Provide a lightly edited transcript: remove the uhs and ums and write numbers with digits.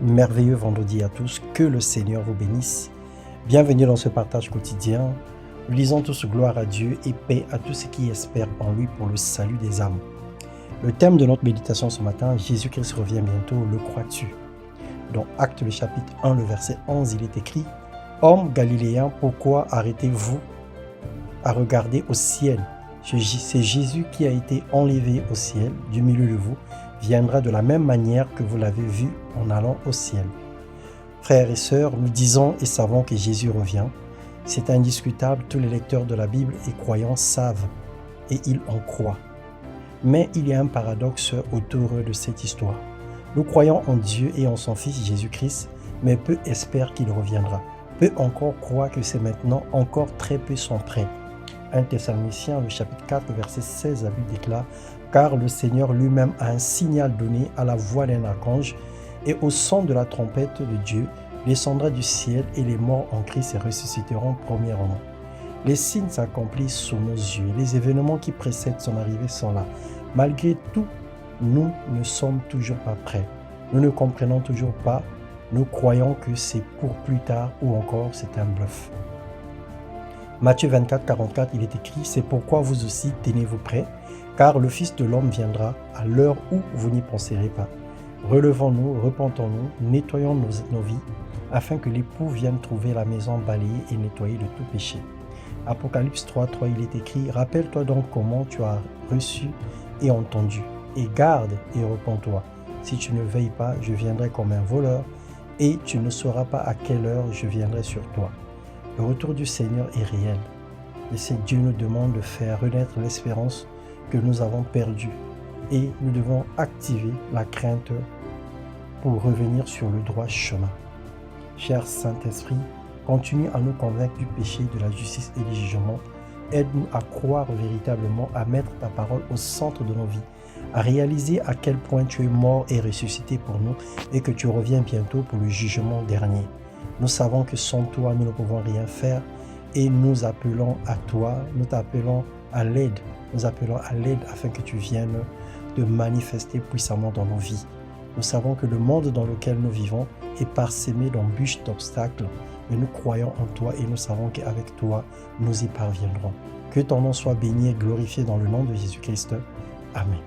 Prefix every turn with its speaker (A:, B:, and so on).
A: Merveilleux vendredi à tous, que le Seigneur vous bénisse. Bienvenue dans ce partage quotidien. Nous lisons tous gloire à Dieu et paix à tous ceux qui espèrent en lui pour le salut des âmes. Le thème de notre méditation ce matin, Jésus-Christ revient bientôt, le crois-tu? Dans Actes le chapitre 1, le verset 11, il est écrit « Hommes galiléens, pourquoi arrêtez-vous à regarder au ciel? C'est Jésus qui a été enlevé au ciel du milieu de vous, viendra de la même manière que vous l'avez vu en allant au ciel. » Frères et sœurs, nous disons et savons que Jésus revient. C'est indiscutable, tous les lecteurs de la Bible et croyants savent et ils en croient. Mais il y a un paradoxe autour de cette histoire. Nous croyons en Dieu et en son Fils Jésus-Christ, mais peu espèrent qu'il reviendra. Peu encore croient que c'est maintenant, encore très peu sont prêts. 1 Thessaloniciens, le chapitre 4, verset 16 à 8 déclare « Car le Seigneur lui-même a un signal donné à la voix d'un archange, et au son de la trompette de Dieu, descendra du ciel, et les morts en Christ ressusciteront premièrement. » Les signes s'accomplissent sous nos yeux, les événements qui précèdent son arrivée sont là. Malgré tout, nous ne sommes toujours pas prêts. Nous ne comprenons toujours pas. Nous croyons que c'est pour plus tard ou encore c'est un bluff. Matthieu 24, 44, il est écrit « C'est pourquoi vous aussi tenez-vous prêts, car le Fils de l'homme viendra à l'heure où vous n'y penserez pas. Relevons-nous, repentons-nous, nettoyons nos vies, afin que l'époux vienne trouver la maison balayée et nettoyée de tout péché. » Apocalypse 3, 3, il est écrit « Rappelle-toi donc comment tu as reçu et entendu, et garde et repens-toi. Si tu ne veilles pas, je viendrai comme un voleur, et tu ne sauras pas à quelle heure je viendrai sur toi. » Le retour du Seigneur est réel. Et c'est Dieu nous demande de faire renaître l'espérance que nous avons perdue. Et nous devons activer la crainte pour revenir sur le droit chemin. Cher Saint-Esprit, continue à nous convaincre du péché, de la justice et du jugement. Aide-nous à croire véritablement, à mettre ta parole au centre de nos vies, à réaliser à quel point tu es mort et ressuscité pour nous et que tu reviens bientôt pour le jugement dernier. Nous savons que sans toi, nous ne pouvons rien faire et nous appelons à toi, nous t'appelons à l'aide. Nous appelons à l'aide afin que tu viennes te manifester puissamment dans nos vies. Nous savons que le monde dans lequel nous vivons est parsemé d'embûches, d'obstacles, mais nous croyons en toi et nous savons qu'avec toi, nous y parviendrons. Que ton nom soit béni et glorifié dans le nom de Jésus-Christ. Amen.